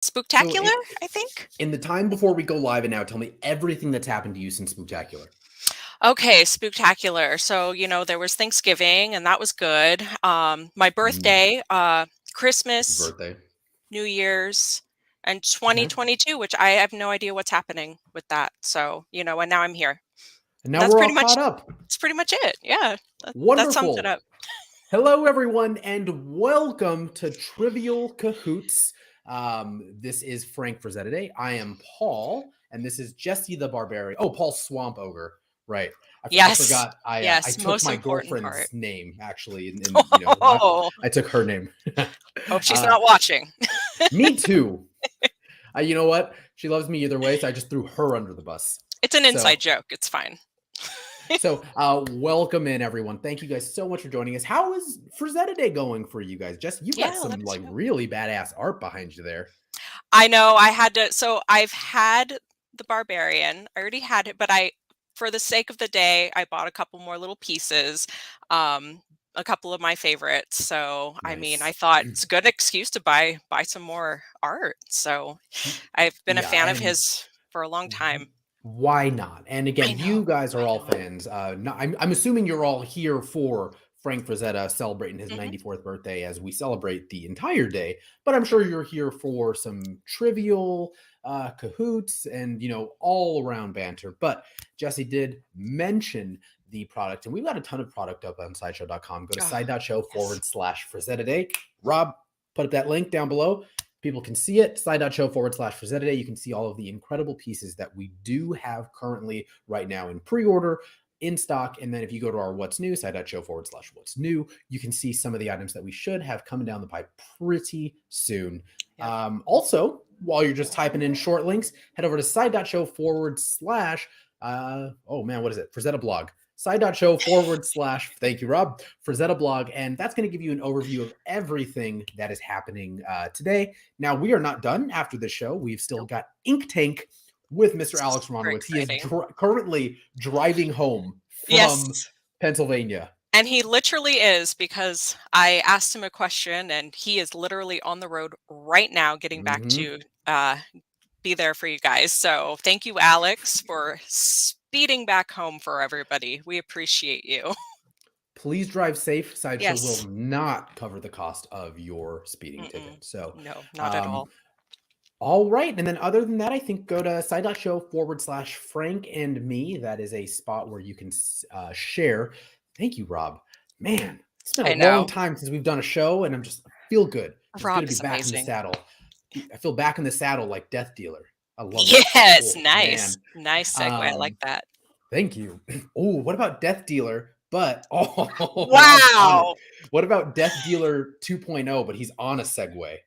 So Spooktacular, I think. in the time before we go live and now, tell me everything that's happened to you since Spooktacular. Okay, Spooktacular. So, there was Thanksgiving and that was good. My birthday, Happy Christmas, birthday. New Year's, and Okay. 2022, which I have no idea what's happening with that. So, and now I'm here. And And now we're all caught up. that's pretty much it. Yeah. That sums it Wonderful. up. Hello, everyone, and welcome to Trivial Cahoots. This is Frank Frazetta Day. I am Paul, and this is Jesse the Barbarian. Oh, Paul Swamp Ogre. Right. I Yes. forgot. I Yes, took most my important girlfriend's part. name actually, and Oh, I took her name. hope she's uh, not watching. Me too. You know what? She loves me either way, so I just threw her under the bus. It's an So, inside joke. It's fine. welcome in, everyone. Thank you guys so much for joining us. How is Frazetta Day going for you guys? Jess, you've got Yeah, some let us like know. really badass art behind you there. I know I had to. So I've had the Barbarian. I already had it, but for the sake of the day, I bought a couple more little pieces, a couple of my favorites. So, I mean, I Nice. thought it's a good excuse to buy some more art. So I've been a Yeah, fan of and his for a long time. why not? And I again, know. you guys are I all know. fans. I'm assuming you're all here for Frank Frazetta celebrating his Hmm. 94th birthday as we celebrate the entire day. But I'm Yep. sure you're here for some trivial cahoots and all around banter. But Jesse did mention the product, and we've got a ton of product up on sideshow.com. Go to Oh, side.show yes. forward slash Frazetta Day. Rob, put up that link down below. People can see it. Side.show forward slash Frazetta Day. You can see all of the incredible pieces that we do have currently right now in pre-order, in stock. And then if you go to our what's new, side.show forward slash what's new, you can see some of the items that we should have coming down the pipe pretty soon. Yep. Also, while you're just typing in short links, head over to side.show forward slash, oh man, what is it? Frazetta blog. Side.show forward slash, thank you, Rob, Frazetta blog. And that's going to give you an overview of everything that is happening today. Now, we are not done after this show. We've still Nope. got Ink Tank with Mr. Alex Super Ronowitz. He is exciting. currently driving home from Yes. Pennsylvania. And he literally is, because I asked him a question and he is literally on the road right now getting back Mm-hmm. to be there for you guys. So thank you, Alex, for speeding back home for everybody. We appreciate you. Please drive safe. Sideshow will Yes. not cover the cost of your speeding ticket. Mm-mm. So, No, not at um, all. all right. And then other than that, I think go to side.show forward slash Frank and me. That is a spot where you can share. Thank you, Rob. Man, it's been a I long know. time since we've done a show, and I feel good. It's good to Rob be is back in the amazing. saddle. I feel back in the saddle like Death Dealer. I love that. Yes, Oh, man. nice. Nice segue. I like Um, that. Thank you. Oh, what about Death Dealer? But Rob's on it. Wow. What about Death Dealer 2.0? But he's on a Segway.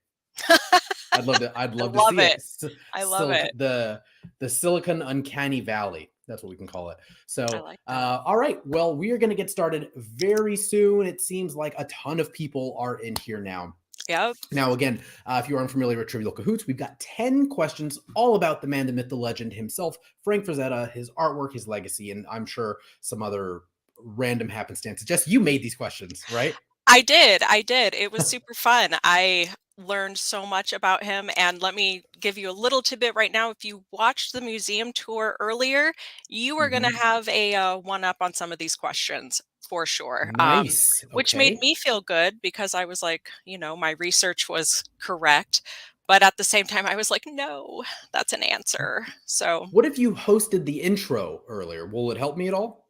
I'd I love to love see it. it. I love it. The Silicon Uncanny Valley. That's what we can call it. I So, like that. all right. Well, we are going to get started very soon. It seems like a ton of people are in here now. Yep. Now, again, if you are unfamiliar with Trivial Cahoots, we've got 10 questions all about the man, the myth, the legend himself, Frank Frazetta, his artwork, his legacy, and I'm sure some other random happenstances. Jess, you made these questions, right? I did. I did. It was super fun. I learned so much about him. And let me give you a little tidbit right now. If you watched the museum tour earlier, you are going to Mm-hmm. have a one up on some of these questions for sure. Nice. Which made Okay. me feel good because I was like, my research was correct. But at the same time, I was like, no, that's an answer. So, What if you hosted the intro earlier? Will it help me at all?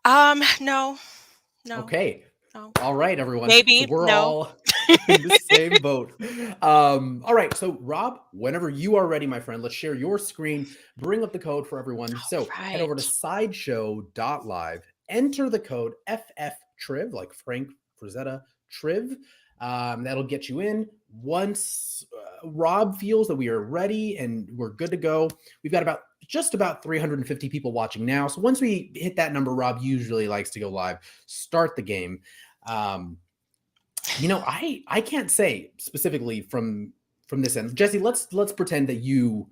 no, no, Okay. no, All right, everyone. So maybe, we're no. all in the same boat. All right. So, Rob, whenever you are ready, my friend, let's share your screen. Bring up the code for everyone. So, head over to Right. sideshow.live, enter the code FFTRIV, like Frank Frazetta Triv. That'll get you in. Once Rob feels that we are ready and we're good to go, we've got just about 350 people watching now. So once we hit that number, Rob usually likes to go live, start the game. Um, I can't say specifically from this end. Jesse, let's pretend that you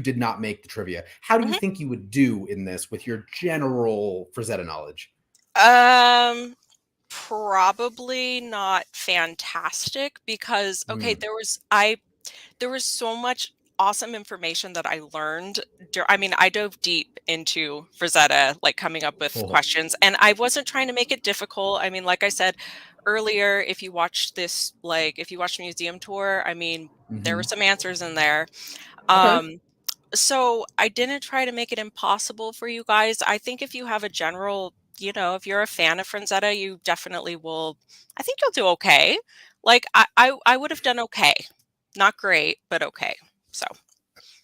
did not make the trivia. How do you Mhm. think you would do in this with your general Frazetta knowledge? Um, probably not fantastic because okay, Mm. there was so much awesome information that I learned. I mean, I dove deep into Frazetta, like coming up with Oh. questions, and I wasn't trying to make it difficult. I mean, like I said earlier, if you watch this, like if you watch the museum tour, I mean, there were Hmm. some answers in there. Okay. Um, so I didn't try to make it impossible for you guys. I think if you have a general, if you're a fan of Frazetta, you definitely will. I think you'll do okay. Like I would have done okay. Not great, but okay. So,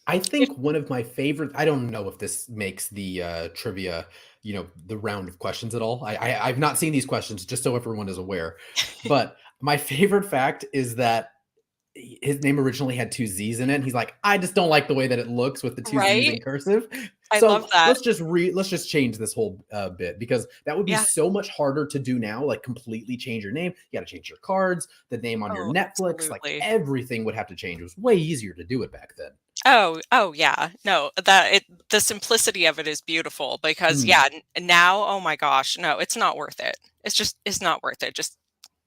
I if think one of my favorite. I don't know if this makes the trivia, the round of questions at all. I've not seen these questions, just so everyone is aware. But my favorite fact is that his name originally had two Z's in it. And he's like, I just don't like the way that it looks with the two Z's right? in cursive. I love So that. let's just change this whole bit because that would be Yeah. so much harder to do now. Like completely change your name. You got to change your cards, the name on your Oh, Netflix. Like absolutely. everything would have to change. It was way easier to do it back then. Oh yeah. No, the simplicity of it is beautiful because Mm, yeah, now, oh my gosh, no, it's not worth it. It's not worth it. Just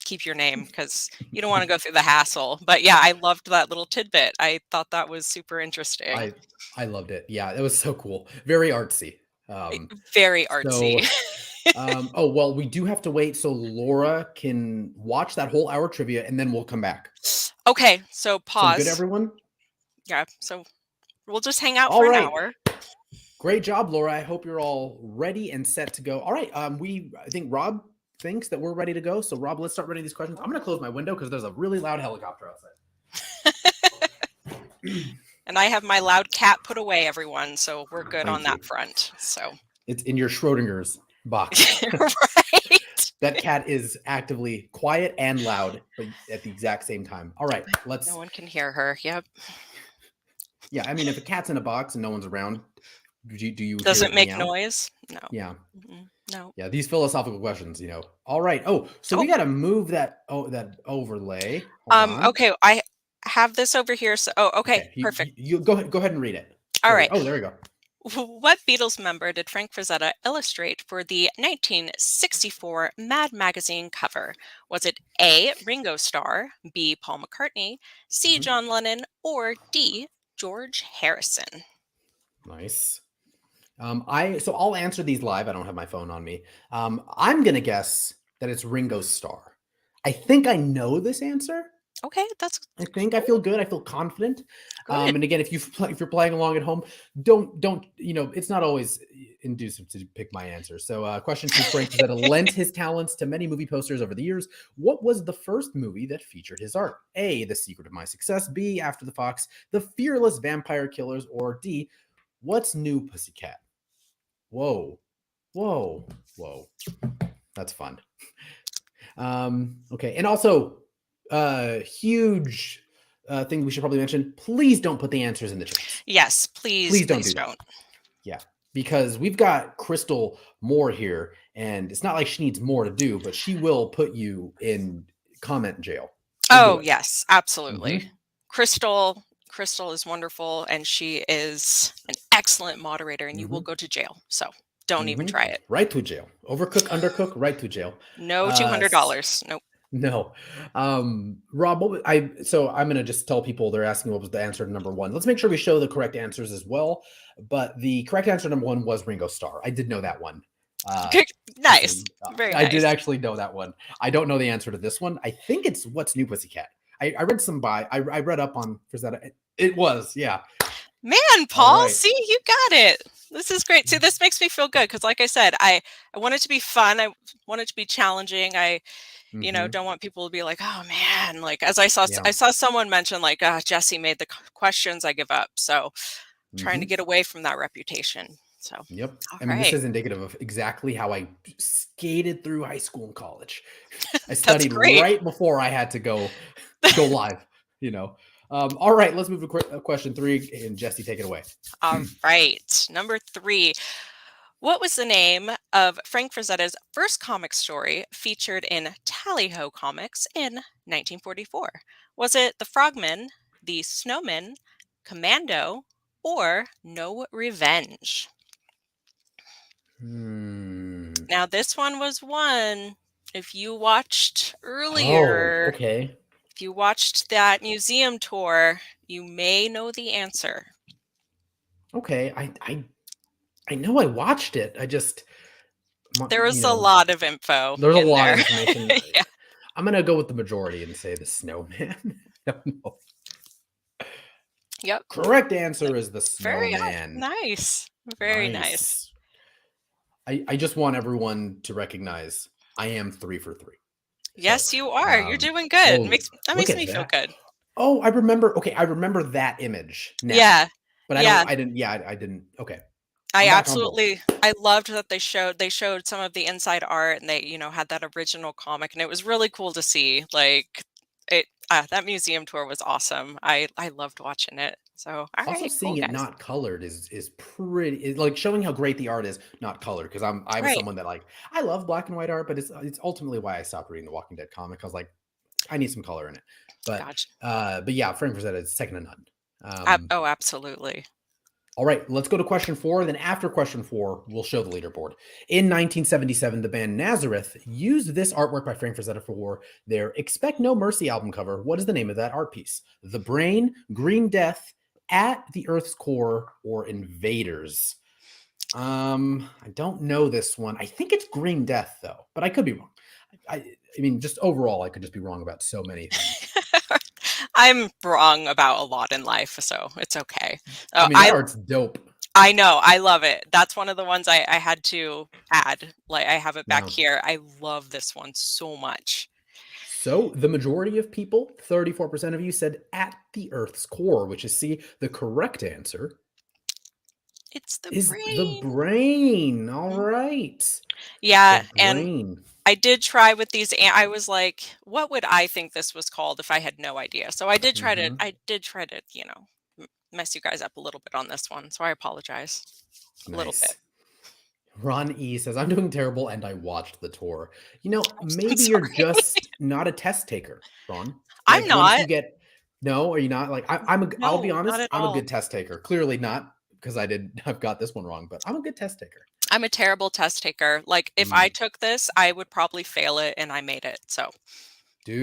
keep your name because you don't want to go through the hassle. But yeah, I loved that little tidbit. I thought that was super interesting. I I loved it. Yeah, it was so cool. Very artsy. Um, Very so artsy. oh well, we do have to wait so Laura can watch that whole hour trivia, and then we'll come back. Okay, so Sound good, pause. everyone? Yeah, so we'll just hang out All for an right. hour. Great job, Laura. I hope you're all ready and set to go. All right. I think Rob thinks that we're ready to go. So Rob, let's start reading these questions. I'm gonna close my window because there's a really loud helicopter outside. And I have my loud cat put away, everyone, so we're good on Thank you. that front. So It's in your Schrodinger's box. right. That cat is actively quiet and loud, but at the exact same time. All right, No let's. one can hear her. Yep. Yeah, I mean, if a cat's in a box and no one's around, do you Does hear it it make meow? noise? No. Yeah, No. yeah. These philosophical questions. All right. Oh, so Oh, we got to move that overlay. Hold on. okay. I have this over here. So, oh, okay, Okay, perfect. you go ahead and read it. All There we right. go. Oh, there we go. What Beatles member did Frank Frazetta illustrate for the 1964 Mad Magazine cover? Was it A. Ringo Starr, B. Paul McCartney, C. Mhm. John Lennon, or D. George Harrison? Nice. I'll answer these live. I don't have my phone on me. I'm gonna guess that it's Ringo Starr. I think I know this answer. Okay, that's I think I cool. feel good. I feel confident. Good. And again, if you're playing along at home, don't it's not always inducive to pick my answer. So, question two: Frank Frazetta lent his talents to many movie posters over the years. What was the first movie that featured his art? A. The Secret of My Success. B. After the Fox. The Fearless Vampire Killers. Or D. What's New, Pussycat? Whoa, whoa, whoa! That's fun. Okay, and also, huge thing we should probably mention. Please don't put the answers in the chat. Yes, please, Please don't please do that. don't. Yeah, because we've got Crystal Moore here, and it's not like she needs more to do, but she will put you in comment jail. She'll do Oh, it. yes, Hmm. absolutely. Crystal is wonderful and she is an excellent moderator and you will Hmm. go to jail. So don't even Hmm. try it. Right to jail. Overcook, undercook, right to jail. No Uh, $200. Nope. No. Rob, so I'm gonna just tell people they're asking what was the answer to number one. Let's make sure we show the correct answers as well. But the correct answer to number one was Ringo Starr. I did know that one. Uh Good. so Nice. Very I did nice. actually know that one. I don't know the answer to this one. I think it's What's New, Pussycat. I read I read up on Frazetta. It was, yeah. Man, All Paul, right. see, you got it. This is great. See, this makes me feel good because like I said, I want it to be fun. I want it to be challenging. I Mm-hmm. don't want people to be like, "Oh man," like as Yeah. I saw someone mention like, Jesse made the questions, I give up." So, trying to Mm-hmm. get away from that reputation. So, Yep. all I mean, this right. is indicative of exactly how I skated through high school and college. I That's studied great. right before I had to go live. You know. All right, let's move to question three, and Jesse, take it away. All right. Number 3. What was the name of Frank Frazetta's first comic story featured in Tally-Ho Comics in 1944? Was it The Frogman, The Snowman, Commando, or No Revenge? Hmm. Now, this one was one. If you watched Oh, earlier, okay. if you watched that museum tour, you may know the answer. Okay. I know I watched it. I just, There you was a know, lot of info there's a in lot of there. information. Yeah. I'm gonna go with the majority and say the snowman. I don't know. Yep. Correct answer is the Very snowman. nice. Very nice. Nice. I just want everyone to recognize I am 3 for 3. So, Yes, you are. You're um, doing good. oh, That look makes at me feel that. good. Oh, I remember. Okay, I remember that image now, Yeah. but Yeah. I didn't. Yeah, I didn't. Okay, I I'm back on board. absolutely I loved that they showed some of the inside art, and they, had that original comic, and it was really cool to see. Like that museum tour was awesome. I loved watching it. So, all Also, right, cool seeing it guys. not colored is pretty. Like showing how great the art is not colored. Because I'm Right. someone that like I love black and white art, but it's ultimately why I stopped reading the Walking Dead comic. I was like, I need some color in it. Gotcha. But yeah, Frank Frazetta is second to none. Um, Oh, absolutely. All right, let's go to question 4. Then after question 4, we'll show the leaderboard. In 1977, the band Nazareth used this artwork by Frank Frazetta for their Expect No Mercy album cover. What is the name of that art piece? The Brain, Green Death, At the Earth's Core, or Invaders? I don't know this one. I think it's Green Death though, but I could be wrong. I mean, just overall, I could just be wrong about so many things. I'm wrong about a lot in life, so it's okay. I Uh, mean, that I art's dope. I know, I love it. That's one of the ones I had to add. Like, I have it back Now, here. I love this one so much. so the majority of people, 34% of you, said at the Earth's core, which is C. The correct answer It's the is the brain. brain. All Mhm. right. The Yeah, and brain. I did try with these, and I was like, what would I think this was called if I had no idea? So Hmm. I did try to, mess you guys up a little bit on this one. So I apologize a little bit. Nice. Ron E says, I'm doing terrible and I watched the tour. I'm Maybe you're sorry. just not a test taker, Ron. I'm Like once not. you get, no, are you not? Like I'll be No, not honest, at I'm a all. good test taker. Clearly not because I've got this one wrong, but I'm a good test taker. I'm a terrible test taker. Like, if I Mm. took this, I would probably fail it, and I made it. So,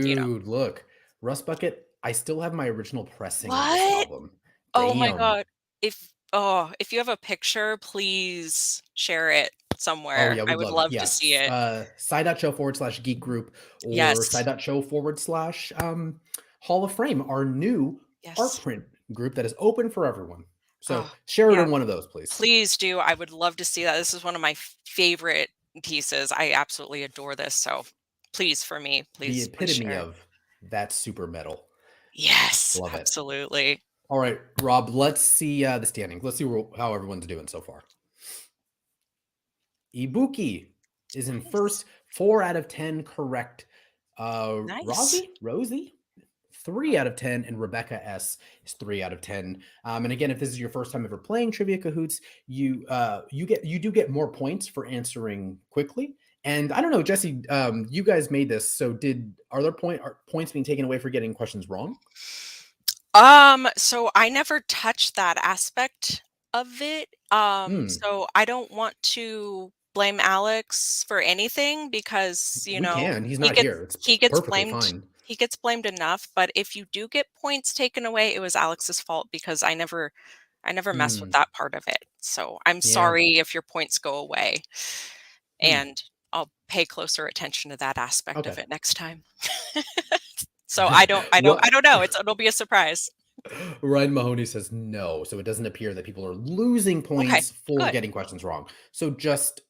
you know. Dude, look. Rust Bucket, I still have my original pressing of this What? album. Oh my Damn. god. If you have a picture, please share it Oh, somewhere. yeah, I would would love it. love to see Yes. it. Side.show/geek group or Yes. side.show/ Hall of Frame, our new art Yes. print group that is open for everyone. So Oh, share it yeah. in one of those, please. Please do. I would love to see that. This is one of my favorite pieces. I absolutely adore this. So, please, for me, The please epitome share. of that super metal. Yes, Love it. absolutely. All right, Rob, let's see the standings. Let's see how everyone's doing so far. Ibuki is in Nice. first, 4 out of 10 correct. Nice. Rosie, 3 out of 10, and Rebecca S is 3 out of 10. And again, if this is your first time ever playing Trivia Cahoots, you do get more points for answering quickly. And I don't know, Jesse, you guys made this, so are there points being taken away for getting questions wrong? So I never touched that aspect of it. Hmm, So I don't want to blame Alex for anything because, we can. He's he not gets here. It's he gets perfectly blamed fine. he gets blamed enough, but if you do get points taken away, it was Alex's fault because I never messed with Hmm, that part of it. So I'm yeah. sorry if your points go away, Hmm. and I'll pay closer attention to that aspect of Okay. it next time. So I don't What? know. It'll be a surprise. Ryan Mahoney says no. So it doesn't appear that people are losing Okay, points for good. getting questions wrong. So just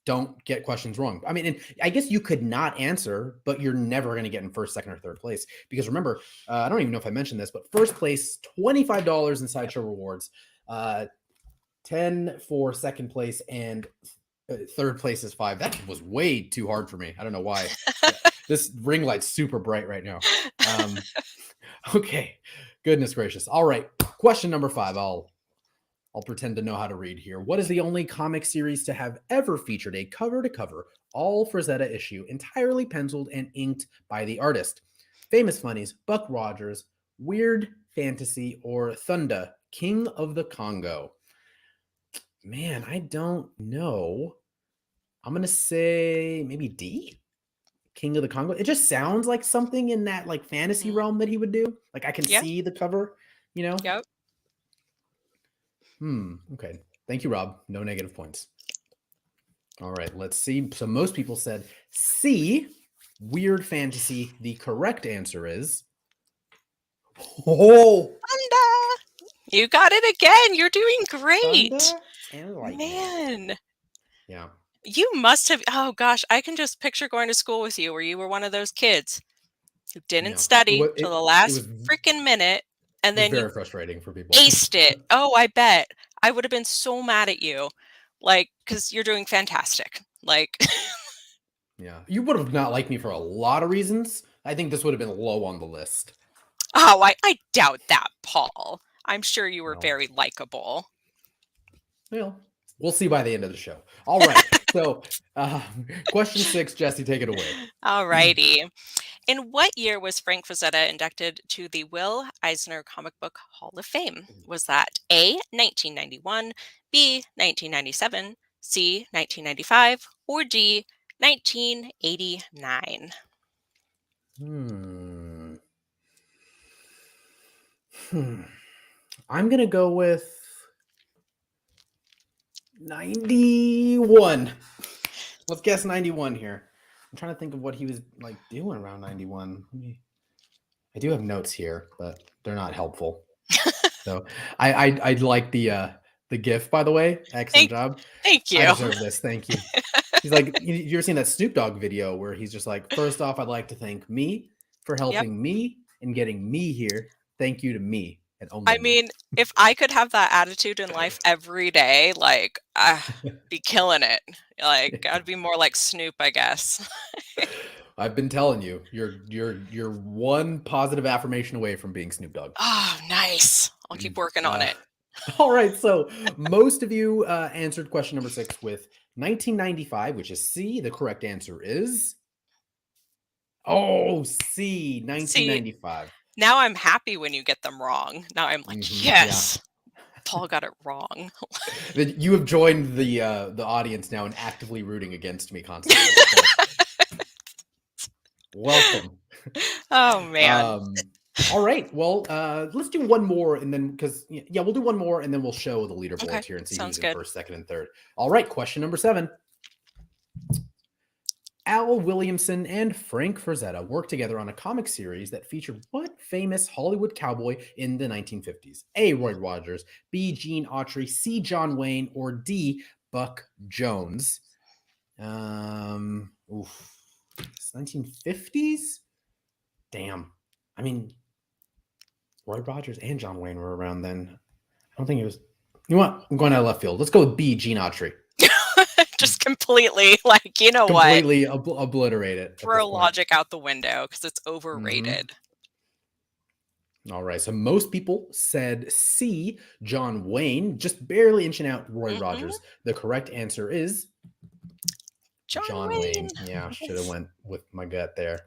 don't get questions wrong. I mean, and I guess you could not answer, but you're never going to get in first, second, or third place. Because remember, I don't even know if I mentioned this, but first place, $25 in Yep. Sideshow rewards, uh, 10 for second place, and third place is 5. That was way too hard for me. I don't know why. This ring light's super bright right now. Um, okay. Goodness gracious. All right. Question number 5. I'll pretend to know how to read here. What is the only comic series to have ever featured a cover to cover, all Frazetta issue, entirely penciled and inked by the artist? Famous Funnies, Buck Rogers, Weird Fantasy, or Thunder, King of the Congo? Man, I don't know. I'm going to say maybe D. King of the Congo. It just sounds like something in that like fantasy Mhm. realm that he would do. Like I can Yeah. see the cover, you know? Yep. Okay. Thank you, Rob. No negative points. All right, let's see. So most people said C, weird fantasy. The correct answer is oh, Thunder! You got it again. You're doing great. thunder and lightning. Man, Yeah. you must have. Oh gosh, I can just picture going to school with you where you were one of those kids who didn't Yeah. It study was till the it last was freaking minute and then you very frustrating for people. aced it. Oh, I bet. I would have been so mad at you. Like, because you're doing fantastic. Like, Yeah. You would have not liked me for a lot of reasons. I think this would have been low on the list. oh, I doubt that, Paul. I'm sure you were Well, very likable. well, we'll see by the end of the show. All right. So, question 6, Jesse, take it away. All righty. In what year was Frank Frazetta inducted to the Will Eisner Comic Book Hall of Fame? Was that A, 1991, B, 1997, C, 1995, or D, 1989? Hmm. Hmm. I'm gonna go with 91. Let's guess 91 here. I'm trying to think of what he was like doing around 91. I do have notes here, but they're not helpful. So I like the GIF, by the way. Excellent Thank, job. thank I you. deserve this. Thank you. He's like, you ever seen that Snoop Dogg video where he's just like, first off, I'd like to thank me for Yep. helping me and getting me here. Thank you to me and only I me. mean, if I could have that attitude in life every day, like, be killing it. Like, I'd be more like Snoop, I guess. I've been telling you, you're one positive affirmation away from being Snoop Dogg. Oh, nice. I'll keep working on Uh, it. all right, so most of you answered question number 6 with 1995, which is C. The correct answer is C, See, 1995. now I'm happy when you get them wrong. Now I'm like, Yeah, yes, Paul got it wrong. you have joined the audience now and actively rooting against me constantly. So, welcome. Oh man. All right. Well, let's do one more, and then because we'll do one more, and then we'll show the Okay, leaderboards here and see sounds who's in good. first, second, and third. All right. Question number 7. Al Williamson and Frank Frazetta worked together on a comic series that featured what famous Hollywood cowboy in the 1950s? A. Roy Rogers, B. Gene Autry, C. John Wayne, or D. Buck Jones? Oof. 1950s? Damn. I mean, Roy Rogers and John Wayne were around then. I don't think it was. You know what? I'm going out of left field. Let's go with B. Gene Autry. Just completely like, you know what? Completely obliterate it at this Throw point. logic out the window because it's Mhm. overrated. All right. So most people said C, John Wayne, just barely inching out Roy Mhm. Rogers. The correct answer is John Wayne. Wayne. Yeah, should have Yes. went with my gut there.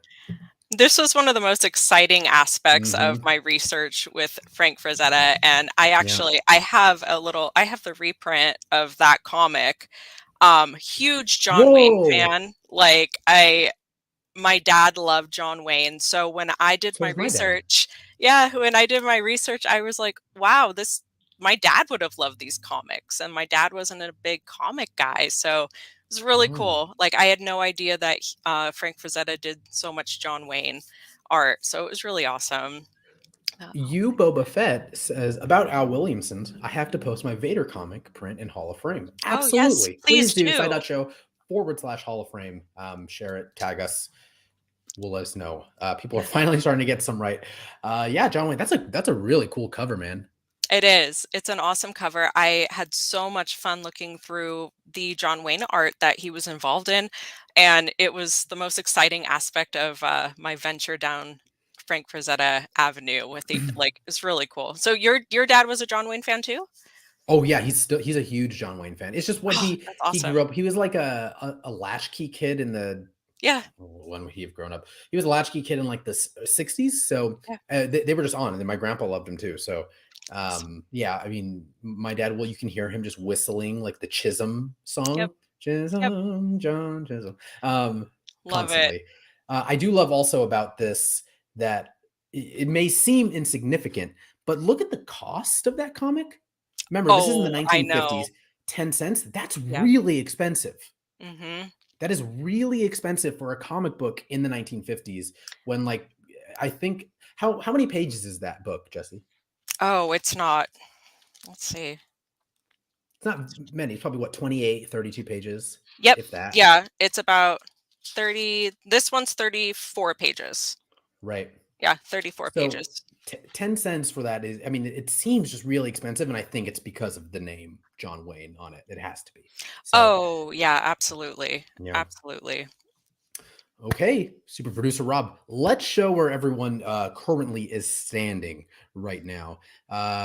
This was one of the most exciting aspects of Mhm. my research with Frank Frazetta, and I Yeah. actually I have the reprint of that comic. Huge John Wayne Whoa. fan. My dad loved John Wayne, so when I did So my does my dad. research, yeah, when I did my research, I was like, wow, this my dad would have loved these comics, and my dad wasn't a big comic guy, so it was really Mm. cool. Like I had no idea that Frank Frazetta did so much John Wayne art, so it was really awesome. You, Boba Fett, says about Al Williamson's, I have to post my Vader comic print in Hall of Fame. Oh yes, Absolutely. please Please do. do. Side.show/Hall of Fame. Share it, tag us. Will let us know. People are finally starting to get some right. Yeah, John Wayne, that's a really cool cover, man. It is. It's an awesome cover. I had so much fun looking through the John Wayne art that he was involved in, and it was the most exciting aspect of my venture down Frank Frazetta Avenue with the like it's really cool. So your dad was a John Wayne fan too? Oh yeah, he's a huge John Wayne fan. It's just when Oh, he that's he grew awesome. up, he was like a latchkey kid in the Yeah. when would he have grown up? He was a latchkey kid in like the 60s. So Yeah. they were just on, and then my grandpa loved him too. So yeah, I mean, my dad, well, you can hear him just whistling like the Chisholm Yep. song, Yep. Chisholm, John Chisholm, Love it. constantly. I do love also about this that it may seem insignificant, but look at the cost of that comic. Remember, this is in the Oh, I know. 1950s, 10 cents. That's Yeah. really expensive. Mhm. That is really expensive for a comic book in the 1950s when like I think how many pages is that book, Jesse? Oh, it's not. Let's see. It's not many. It's probably what 28, 32 pages, Yep. if that. Yeah, it's about 30. This one's 34 pages. Right. Yeah, 34 So pages. 10 cents for that is, I mean, it seems just really expensive. And I think it's because of the name John Wayne on it. It has to be. So, Oh, yeah, absolutely. yeah. Absolutely. Okay, super producer Rob, let's show where everyone currently is standing right now.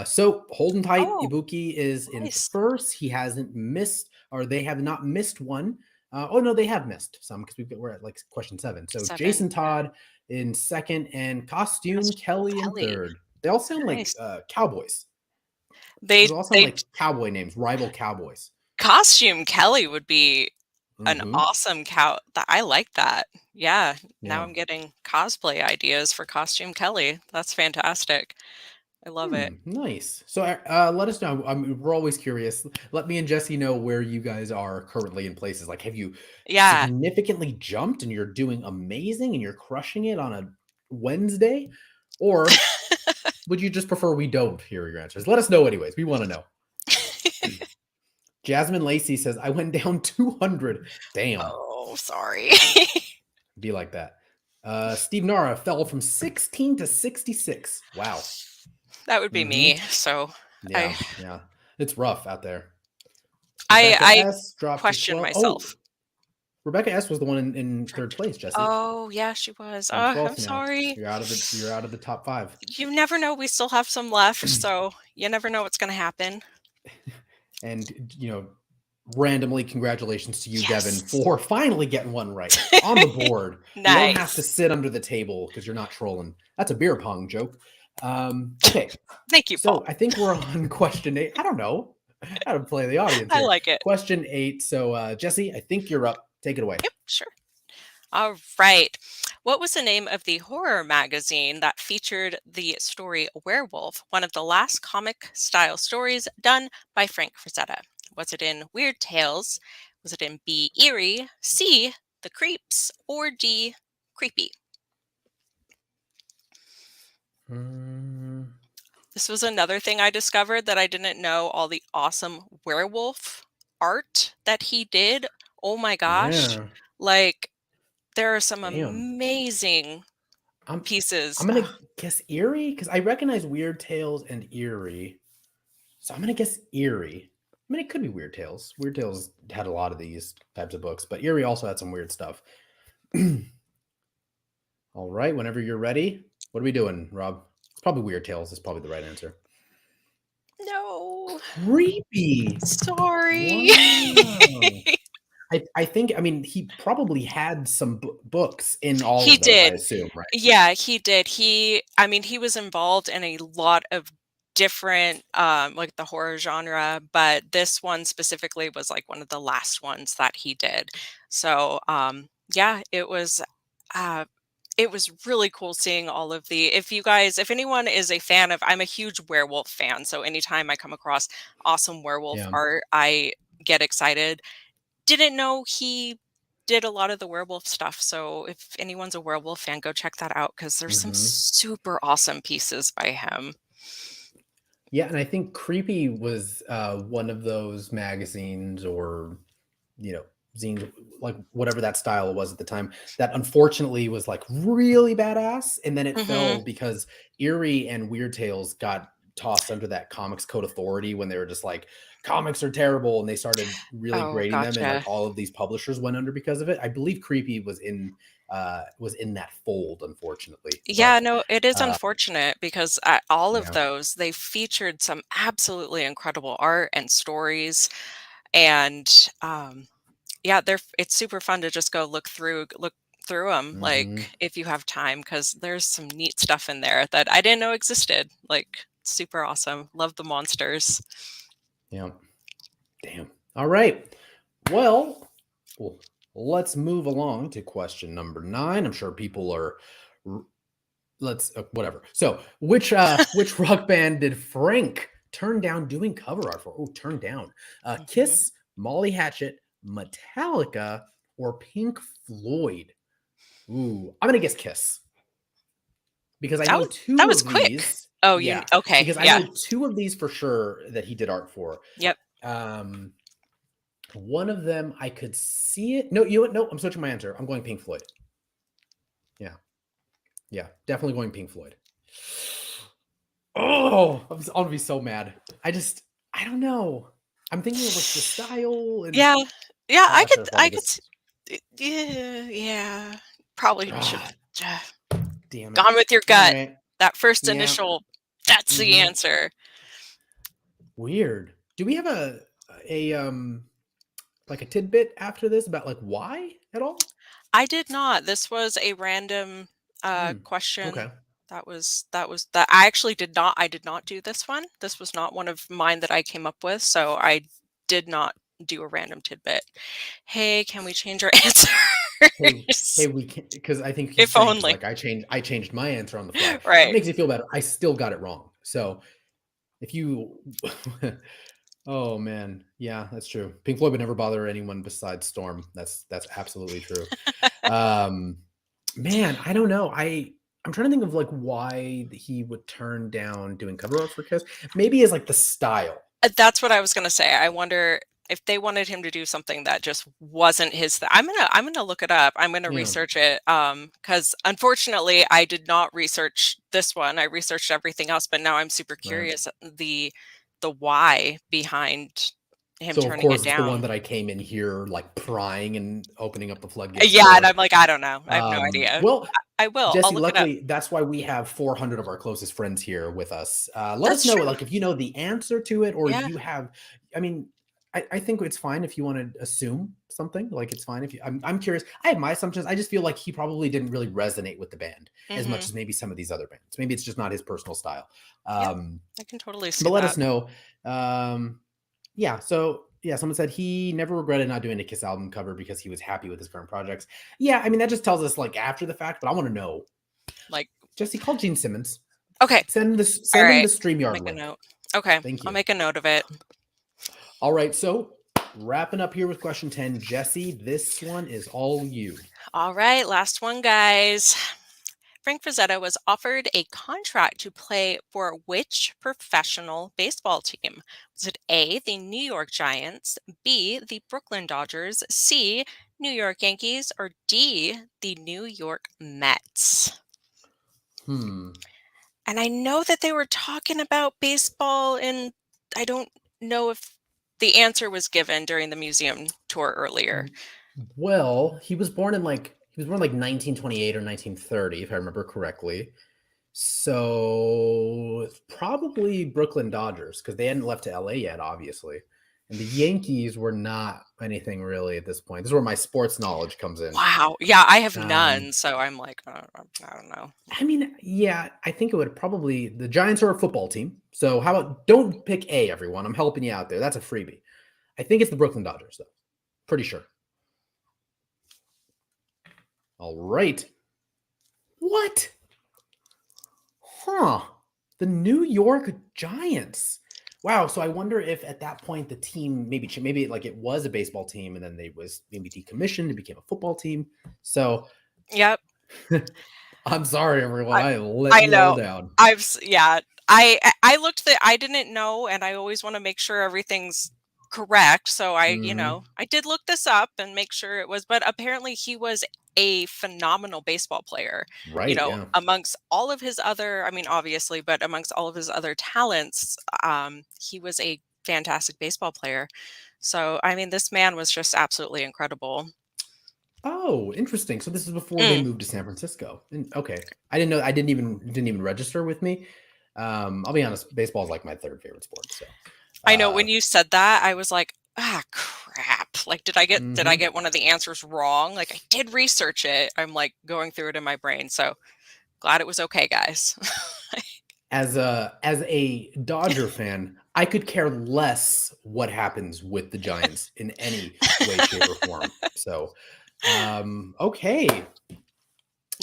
So holding tight, Oh, Ibuki is in nice. first. He hasn't missed, or they have not missed one. Oh no, they have missed some because we're at like question 7. So 7. Jason Yeah. Todd in second, and Costume Costume Kelly in Kelly. third. They all sound like Nice. cowboys. They Those all sound they like cowboy names, rival cowboys. Costume Kelly would be an Mm-hmm. awesome cow that I like that. Yeah, now Yeah. I'm getting cosplay ideas for Costume Kelly. That's fantastic. I love it. Nice. So let us know. We're always curious. Let me and Jesse know where you guys are currently in places. Like, have you Yeah. significantly jumped and you're doing amazing and you're crushing it on a Wednesday? Or would you just prefer we don't hear your answers? Let us know, anyways. We want to know. Jasmine Lacey says, I went down 200. Damn. Oh, sorry. Be like that. Steve Nara fell from 16 to 66. Wow. That would be Mm-hmm. me. So I Yeah. Yeah. It's rough out there. I Rebecca I S dropped to question 12. Oh, myself. Rebecca S was the one in For third place, Jesse. Oh, yeah, she was. In I'm 12th now. sorry. You're out of the top 5. You never know. We still have some left, so you never know what's going to happen. And randomly congratulations to you, Devin, Yes. for finally getting one right on the board. You don't have to Nice. sit under the table because you're not trolling. That's a beer pong joke. Okay, Thank you, so Paul. I think we're on question 8. I don't know how to play the audience I here. like it. Question 8. So Jesse, I think you're up. Take it away. Yep, sure. All right. What was the name of the horror magazine that featured the story Werewolf, one of the last comic style stories done by Frank Frazetta? Was it in Weird Tales? Was it in B, Eerie, C, The Creeps, or D, Creepy? Mm, This was another thing I discovered that I didn't know all the awesome werewolf art that he did. Oh my gosh. yeah. Like, there are some Damn. amazing I'm pieces. I'm gonna guess Erie because I recognize Weird Tales and Erie. So I'm gonna guess Erie. I mean, it could be Weird Tales. Weird Tales had a lot of these types of books, but Erie also had some weird stuff. All right, whenever you're ready, what are we doing, Rob? It's probably Weird Tales is probably the right answer. No, Creepy. sorry. Wow. I think, I mean, he probably had some books in all He of those, I did. assume, right? Yeah, he did. I mean, he was involved in a lot of different, like the horror genre, but this one specifically was like one of the last ones that he did. So, yeah, uh, it was really cool seeing all of if anyone is a fan of, I'm a huge werewolf fan. So anytime I come across awesome werewolf Yeah. art, I get excited. Didn't know he did a lot of the werewolf stuff, so if anyone's a werewolf fan, go check that out because there's some Hmm. super awesome pieces by him. Yeah, and I think Creepy was one of those magazines or zines, like whatever that style was at the time, that unfortunately was like really badass, and then it fell Mhm. because Eerie and Weird Tales got tossed under that Comics Code Authority when they were just like comics are terrible, and they started really Oh, grading them, and like gotcha. all of these publishers went under because of it. I believe Creepy was in that fold, unfortunately, Yeah, but no, it is uh, unfortunate because, all of yeah. those, they featured some absolutely incredible art and stories, and, yeah, it's super fun to just go look through them, Hmm. like, if you have time, because there's some neat stuff in there that I didn't know existed, like, super awesome. Love the monsters. Yeah. Damn. All right. Well, let's move along to question number 9. I'm sure people are whatever. So, which rock band did Frank turn down doing cover art for? Oh, turn down. Mhm. Kiss, Molly Hatchet, Metallica, or Pink Floyd? Ooh, I'm gonna guess Kiss because I That know was that 2 was of quick. these. Oh, you Yeah, okay, because I yeah. know 2 of these for sure that he did art for. Yep. Um, one of them I could see it. No, you know what? No, I'm switching my answer. I'm going Pink Floyd. Yeah, yeah, definitely going Pink Floyd. Oh, I'll be so mad. I don't know. I'm thinking of like the style and Yeah. Yeah, I should have thought I of could this. yeah, yeah. Probably should Ah, damn it. gone with your All gut. right. That first Yeah. initial, that's the Mm-hmm. answer. Weird. Do we have a like a tidbit after this about like why at all? I did not. This was a random Hmm. question. Okay. That was that I did not do this one. This was not one of mine that I came up with, so I did not do a random tidbit. Hey, can we change our Hey, answers? we can because I think he's If saying because only. like I changed my answer on the fly. That Right. makes me feel better. I still got it wrong. So if you oh man, yeah, that's true. Pink Floyd would never bother anyone besides Storm. That's absolutely true. Um, man, I don't know. I'm trying to think of like why he would turn down doing cover art for Kiss. Maybe it's like the style. That's what I was gonna say. I wonder if they wanted him to do something that just wasn't his I'm gonna look it up. I'm gonna Yeah, research it. Because unfortunately I did not research this one. I researched everything else, but now I'm super right. curious the why behind him So of turning it course it's the one down. that I came in here like prying and opening up the floodgates Yeah, and for. I'm like, I don't know. I have no idea. Well, I will. I'll Jesse, look it up. luckily, that's why we have 400 of our closest friends here with us. Let us That's know, true. like, if you know the answer to it, or Yeah. you have. I mean, I think it's fine if you want to assume something. Like, it's fine if you. I'm curious. I have my assumptions. I just feel like he probably didn't really resonate with the band as much Mhm. as maybe some of these other bands. Maybe it's just not his personal style. Yeah, Um, I can totally see but let that. us know. Yeah. So yeah, someone said he never regretted not doing a Kiss album cover because he was happy with his current projects. Yeah, I mean that just tells us like after the fact, but I want to know. Like, Jesse, call Gene Simmons. okay. All Send him the right. I'll StreamYard make a link. note. Okay. Thank I'll you. make a note of it. All right, so wrapping up here with question 10. Jesse, this one is all you. All right, last one, guys. Frank Frazetta was offered a contract to play for which professional baseball team? Was it A, the New York Giants, B, the Brooklyn Dodgers, C, New York Yankees, or D, the New York Mets? Hmm. And I know that they were talking about baseball, and I don't know if the answer was given during the museum tour earlier. Well, he was born like 1928 or 1930, if I remember correctly. So it's probably Brooklyn Dodgers because they hadn't left to LA yet, obviously. And the Yankees were not anything really at this point. This is where my sports knowledge comes in. Wow. Yeah, I have Um, none, so I'm like, I don't know. I mean, yeah, I think it would probably the Giants are a football team. So how about don't pick A, everyone. I'm helping you out there. That's a freebie. I think it's the Brooklyn Dodgers, though. Pretty sure. All right. What? Huh. The New York Giants. Wow. So I wonder if at that point the team maybe like it was a baseball team and then they was maybe decommissioned and became a football team. So Yep. I'm sorry, everyone. I I let I you all know. down. Yeah. I looked that I didn't know, and I always want to make sure everything's correct. So Hmm. I did look this up and make sure it was, but apparently he was a phenomenal baseball player, Right. Yeah. amongst all of his other, I mean, obviously, but amongst all of his other talents, he was a fantastic baseball player. So, I mean, this man was just absolutely incredible. Oh, interesting. So this is before they Mm, moved to San Francisco. Okay. I didn't know. I didn't even register with me. I'll be honest. Baseball is like my third favorite sport. So, I know uh, when you said that, I was like, ah, crap. Like, did I mhm. get one of the answers wrong? Like, I did research it. I'm like going through it in my brain. So glad it was okay, guys. As a Dodger fan, I could care less what happens with the Giants in any way, shape, or form. So, Okay.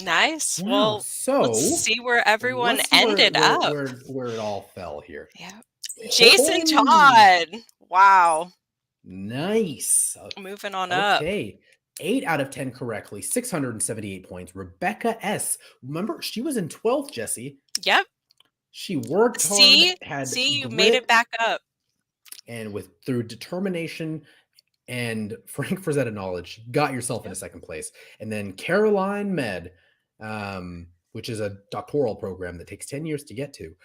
Nice. Wow. Well, let's So see where everyone let's see where ended where up. where where it all fell here. Yeah. Jason Oh, Todd. Wow. nice. Moving on up. Okay. 8 out of 10 correctly, 678 points. Rebecca S. Remember, she was in 12th, Jesse. Yep. She worked hard, See? had See, you made it grit, back up. and through determination and Frank Frazetta knowledge, got yourself into Yep. second place. And then Caroline Med, which is a doctoral program that takes 10 years to get to,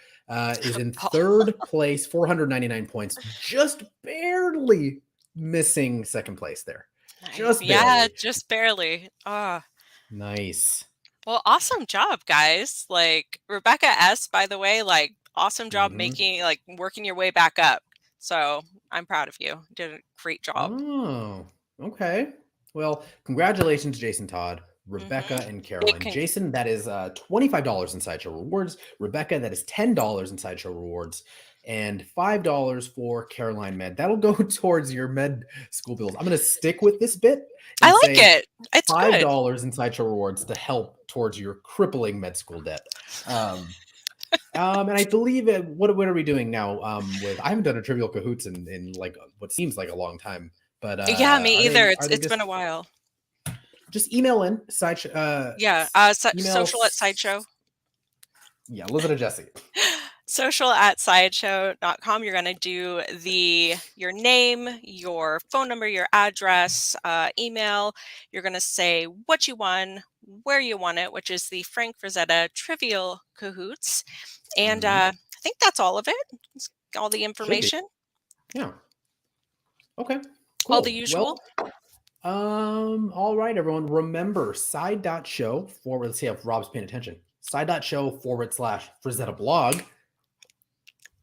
is in Oh, third place, 499 points, just barely missing second place there. nice. Just Yeah, barely. just barely. Ah. Nice. Well, awesome job, guys. Like Rebecca S, by the way, like awesome job making like working your way back up. So I'm proud of you. You did a great job. Oh, okay. Well, congratulations, Jason Todd, Rebecca, and Big Caroline. Jason, that is $25 in Sideshow Rewards. Rebecca, that is $10 in Sideshow Rewards. And $5 for Caroline Med. That'll go towards your med school bills. I'm going to stick with this bit I and like say it. It's good. $5 in Sideshow Rewards to help towards your crippling med school debt. And I believe what are we doing now? With I haven't done a trivial cahoots in like what seems like a long time, but Yeah, me are either. they It's been a while. just email in side Yeah. email Social at Sideshow. yeah, Elizabeth and Jesse. Social at sideshow.com. You're going to do your name, your phone number, your address, email. You're going to say what you won, where you won it, which is the Frank Frazetta Trivial Cahoots. And I think that's all of it. It's all the information. Yeah. Okay. Cool. All the usual. Well, all right, everyone. Remember, side.show forward. Let's see if Rob's paying attention. Side.show / Frazetta blog.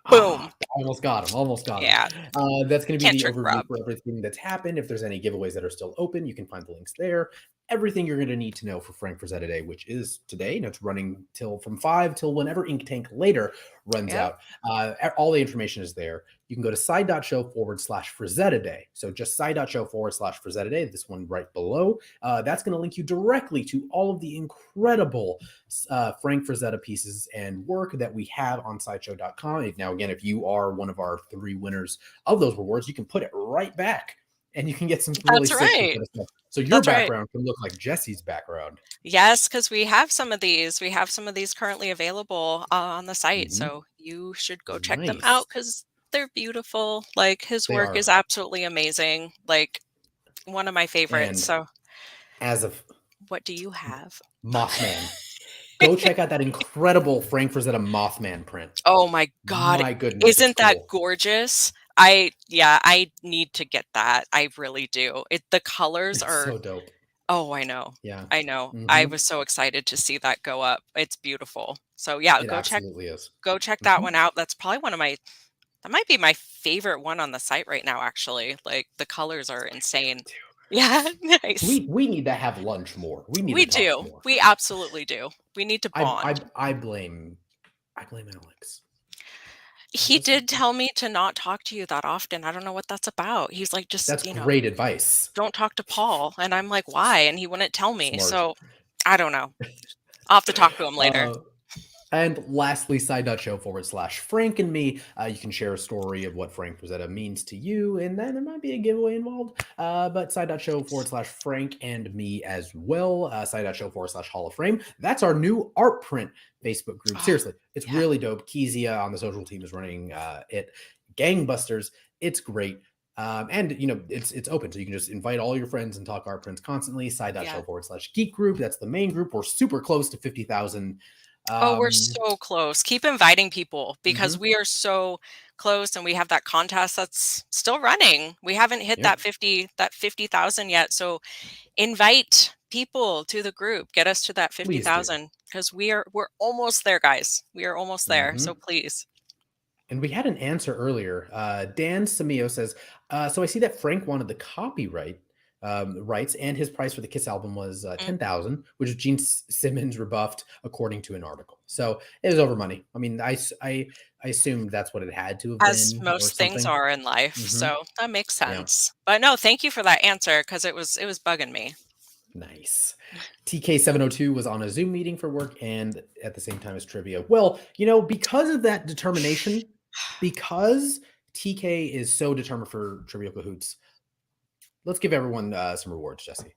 Boom. Almost got him. Almost got him. Yeah. That's going to be Can't the trick overview Rob. for everything that's happened. If there's any giveaways that are still open, you can find the links there. Everything you're going to need to know for Frank Frazetta Day, which is today, and it's running from 5 till whenever Ink Tank later runs out. All the information is there. You can go to side.show / Frazetta Day. So just side.show / Frazetta Day, this one right below. That's going to link you directly to all of the incredible Frank Frazetta pieces and work that we have on sideshow.com. Now, again, if you are one of our 3 winners of those rewards, you can put it right back and you can get some really sick stuff. So your background can look like Jesse's background. Yes, because we have some of these. We have some of these currently available on the site. So you should go check them out because they're beautiful. Like his work is absolutely amazing. Like one of my favorites. And so as of what do you have? Mothman. Go check out that incredible Frank Frazetta Mothman print. Oh my God. My goodness. Isn't that gorgeous? I need to get that. I really do. The colors are so dope. Oh, I know. Yeah. I know. I was so excited to see that go up. It's beautiful. So yeah, go check that one out. That's probably that might be my favorite one on the site right now, actually. Like the colors are insane. Yeah, nice. We need to have lunch more. We do. More. We absolutely do. We need to bond. I blame Alex. He did tell me to not talk to you that often. I don't know what that's about. He's like, that's great advice. Don't talk to Paul. And I'm like, why? And he wouldn't tell me. So I don't know. I'll have to talk to him later. And lastly, side.show / Frank and me. You can share a story of what Frank Frazetta means to you, and then there might be a giveaway involved. But side.show / Frank and me as well. Side.show / Hall of Frame. That's our new art print Facebook group. Seriously, it's really dope. Kezia on the social team is running it. Gangbusters. It's great. And it's open, so you can just invite all your friends and talk art prints constantly. Side.show / Geek Group. That's the main group. We're super close to 50,000. We're so close. Keep inviting people because we are so close, and we have that contest that's still running. We haven't hit that 50,000 yet. So invite people to the group. Get us to that 50,000 because we're almost there, guys. We are almost there. So please. And we had an answer earlier. Dan Samio says, so I see that Frank wanted the copyright rights, and his price for the Kiss album was $10,000, which Gene Simmons rebuffed according to an article. So it was over money. I mean, I assumed that's what it had to have been. As most things are in life. So that makes sense. But no, thank you for that answer because it was bugging me. Nice. TK702 was on a Zoom meeting for work and at the same time as trivia. Well, because of that determination, because TK is so determined for Trivial Cahoots, let's give everyone some rewards, Jesse.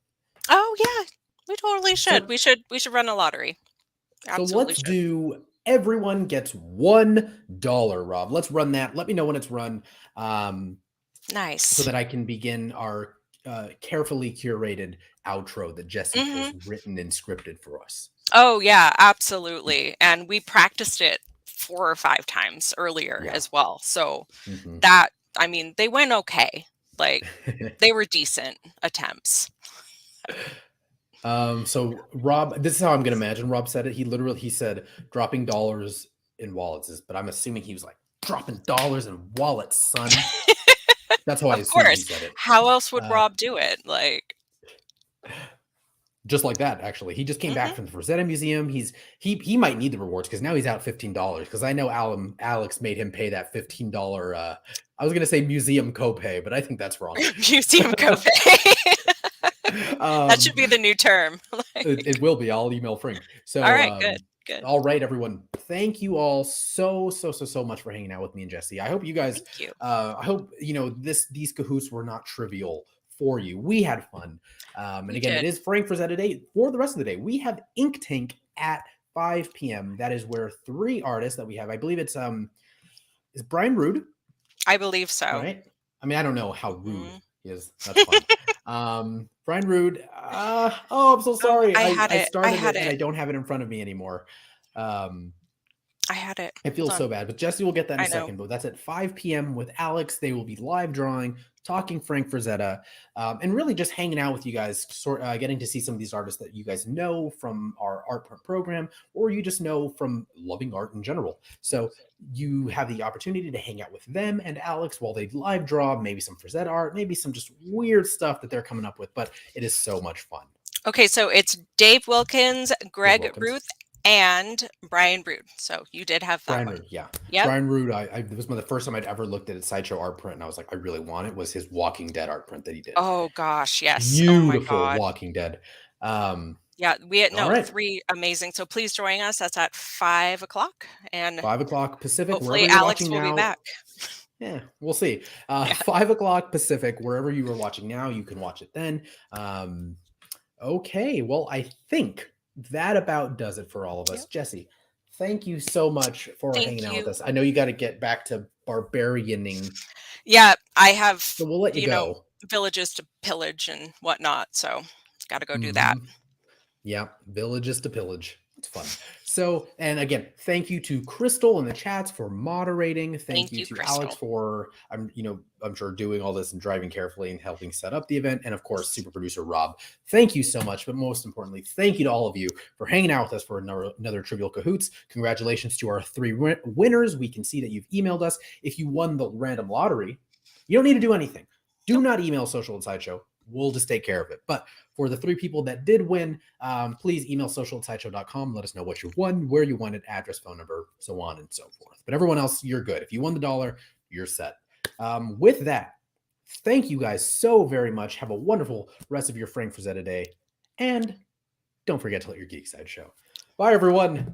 Oh yeah, we totally should. So, we should run a lottery. so Absolutely let's should. do everyone gets $1, Rob. Let's run that. Let me know when it's run. Nice. So that I can begin our carefully curated outro that Jesse has written and scripted for us. Oh yeah, absolutely. And we practiced it 4 or 5 times earlier as well. So that, I mean, they went okay. Like they were decent attempts. So Rob, this is how I'm going to imagine Rob said it. He said dropping dollars in wallets but I'm assuming he was like dropping dollars in wallets, son. That's how I assume he said it. How else would Rob do it? Like just like that, actually. He just came back from the Frazetta Museum. He might need the rewards because now he's out $15 because I know Alex made him pay that $15 I was gonna say museum copay, but I think that's wrong. Museum copay. That should be the new term. It will be. I'll email Frank. So all right, good. All right, everyone. Thank you all so much for hanging out with me and Jesse. I hope you guys I hope these Cahoots were not trivial for you. We had fun. And again, it is Frank Frazetta Day. For the rest of the day, we have Ink Tank at 5 p.m. That is where 3 artists that we have. I believe it's is Brian Rude? I believe so. Right? I mean, I don't know how rude he is. That's fun. Brian Rude. I'm so sorry. I started it and I don't have it in front of me anymore. I had it. I feel so bad, but Jesse will get that in a second. But that's at 5 p.m. with Alex. They will be live drawing, talking Frank Frazetta, and really just hanging out with you guys, getting to see some of these artists that you guys know from our art print program, or you just know from loving art in general. So you have the opportunity to hang out with them and Alex while they live draw, maybe some Frazetta art, maybe some just weird stuff that they're coming up with. But it is so much fun. Okay, so it's Dave Wilkins, Greg Ruth, and Brian Rude. So you did have that one. Rude, yeah. Yep. Brian Rude, it was the first time I'd ever looked at a Sideshow art print, and I was like, I really want it, was his Walking Dead art print that he did. Oh, gosh, yes. Beautiful Walking Dead. Yeah, we had 3 amazing. So please join us. That's at 5 o'clock. And 5 o'clock Pacific. Hopefully Alex will be back. Yeah, we'll see. 5 o'clock Pacific, wherever you are watching now, you can watch it then. Okay, well, I think that about does it for all of us. Yep. Jesse, thank you so much for hanging out with us. I know you got to get back to barbarianing. Yeah, I have, so we'll let you go. Villages to pillage and whatnot. So got to go do that. Yeah, villages to pillage. It's fun. So, and again, thank you to Crystal in the chats for moderating. Thank you to Crystal. Alex for, I'm sure doing all this and driving carefully and helping set up the event. And of course, super producer Rob. Thank you so much. But most importantly, thank you to all of you for hanging out with us for another Trivial Cahoots. Congratulations to our 3 winners. We can see that you've emailed us. If you won the random lottery, you don't need to do anything. Do not email Social and Sideshow. We'll just take care of it. But for the 3 people that did win, please email social@sideshow.com. Let us know what you won, where you won it, address, phone number, so on and so forth. But everyone else, you're good. If you won the $1, you're set. With that, thank you guys so very much. Have a wonderful rest of your Frank Frazetta Day. And don't forget to let your geek side show. Bye, everyone.